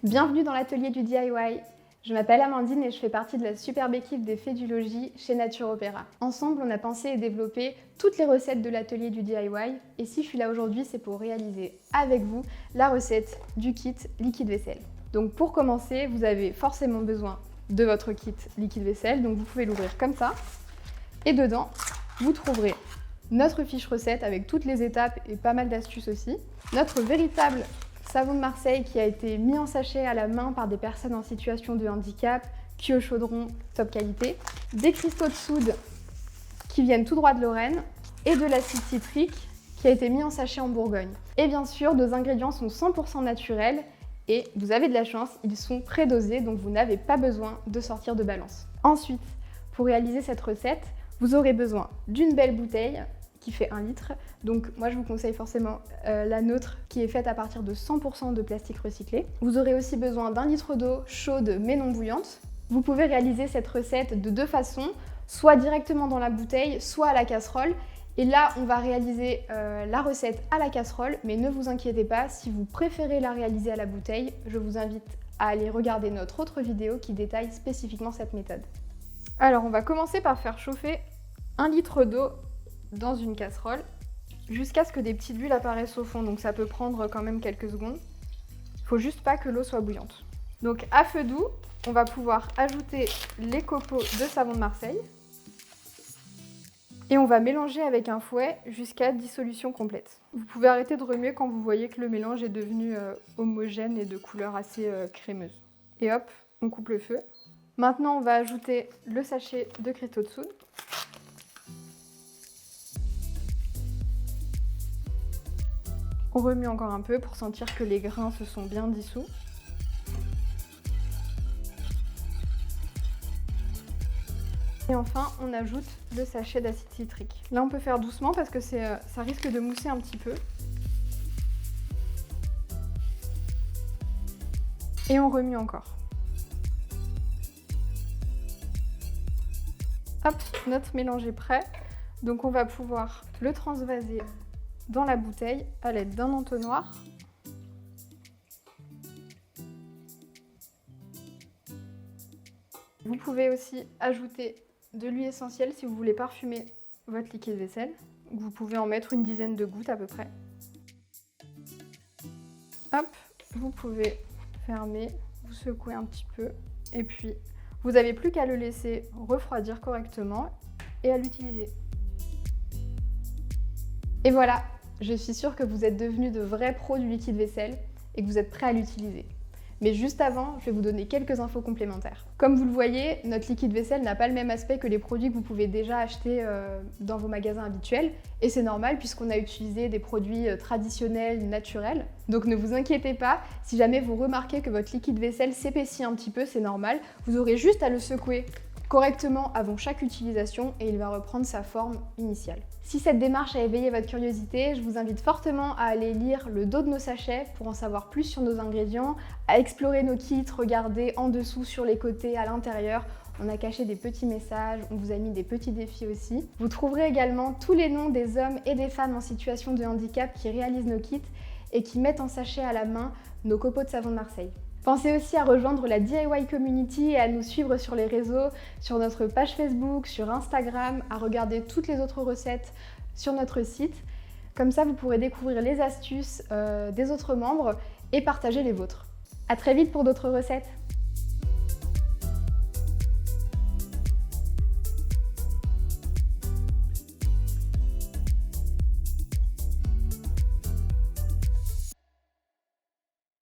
Bienvenue dans l'atelier du DIY. Je m'appelle Amandine et je fais partie de la superbe équipe des Fées du Logis chez Nature Opéra. Ensemble, on a pensé et développé toutes les recettes de l'atelier du DIY et si je suis là aujourd'hui, c'est pour réaliser avec vous la recette du kit liquide vaisselle. Donc pour commencer, vous avez forcément besoin de votre kit liquide vaisselle, donc vous pouvez l'ouvrir comme ça et dedans, vous trouverez notre fiche recette avec toutes les étapes et pas mal d'astuces aussi, notre véritable savon de Marseille qui a été mis en sachet à la main par des personnes en situation de handicap, cuit au chaudron, top qualité, des cristaux de soude qui viennent tout droit de Lorraine et de l'acide citrique qui a été mis en sachet en Bourgogne. Et bien sûr, nos ingrédients sont 100% naturels et vous avez de la chance, ils sont prédosés donc vous n'avez pas besoin de sortir de balance. Ensuite, pour réaliser cette recette, vous aurez besoin d'une belle bouteille qui fait 1 litre. Donc moi je vous conseille forcément la nôtre qui est faite à partir de 100% de plastique recyclé. Vous aurez aussi besoin d'1 litre d'eau chaude mais non bouillante. Vous pouvez réaliser cette recette de 2 façons, soit directement dans la bouteille, soit à la casserole. Et là on va réaliser la recette à la casserole, mais ne vous inquiétez pas, si vous préférez la réaliser à la bouteille, je vous invite à aller regarder notre autre vidéo qui détaille spécifiquement cette méthode. Alors on va commencer par faire chauffer 1 litre d'eau dans une casserole jusqu'à ce que des petites bulles apparaissent au fond, donc ça peut prendre quand même quelques secondes. Il faut juste pas que l'eau soit bouillante. Donc à feu doux, on va pouvoir ajouter les copeaux de savon de Marseille et on va mélanger avec un fouet jusqu'à dissolution complète. Vous pouvez arrêter de remuer quand vous voyez que le mélange est devenu homogène et de couleur assez crémeuse. Et hop, on coupe le feu. Maintenant on va ajouter le sachet de cristaux de soude. On remue encore un peu pour sentir que les grains se sont bien dissous. Et enfin, on ajoute le sachet d'acide citrique. Là, on peut faire doucement parce que ça risque de mousser un petit peu. Et on remue encore. Hop, notre mélange est prêt. Donc on va pouvoir le transvaser dans la bouteille à l'aide d'un entonnoir. Vous pouvez aussi ajouter de l'huile essentielle si vous voulez parfumer votre liquide vaisselle. Vous pouvez en mettre une dizaine de gouttes à peu près. Hop, vous pouvez fermer, vous secouer un petit peu et puis vous n'avez plus qu'à le laisser refroidir correctement et à l'utiliser. Et voilà, je suis sûre que vous êtes devenus de vrais pros du liquide vaisselle et que vous êtes prêts à l'utiliser. Mais juste avant, je vais vous donner quelques infos complémentaires. Comme vous le voyez, notre liquide vaisselle n'a pas le même aspect que les produits que vous pouvez déjà acheter dans vos magasins habituels. Et c'est normal puisqu'on a utilisé des produits traditionnels, naturels. Donc ne vous inquiétez pas, si jamais vous remarquez que votre liquide vaisselle s'épaissit un petit peu, c'est normal. Vous aurez juste à le secouer correctement avant chaque utilisation et il va reprendre sa forme initiale. Si cette démarche a éveillé votre curiosité, je vous invite fortement à aller lire le dos de nos sachets pour en savoir plus sur nos ingrédients, à explorer nos kits, regarder en dessous, sur les côtés, à l'intérieur. On a caché des petits messages, on vous a mis des petits défis aussi. Vous trouverez également tous les noms des hommes et des femmes en situation de handicap qui réalisent nos kits et qui mettent en sachet à la main nos copeaux de savon de Marseille. Pensez aussi à rejoindre la DIY Community et à nous suivre sur les réseaux, sur notre page Facebook, sur Instagram, à regarder toutes les autres recettes sur notre site. Comme ça, vous pourrez découvrir les astuces des autres membres et partager les vôtres. À très vite pour d'autres recettes.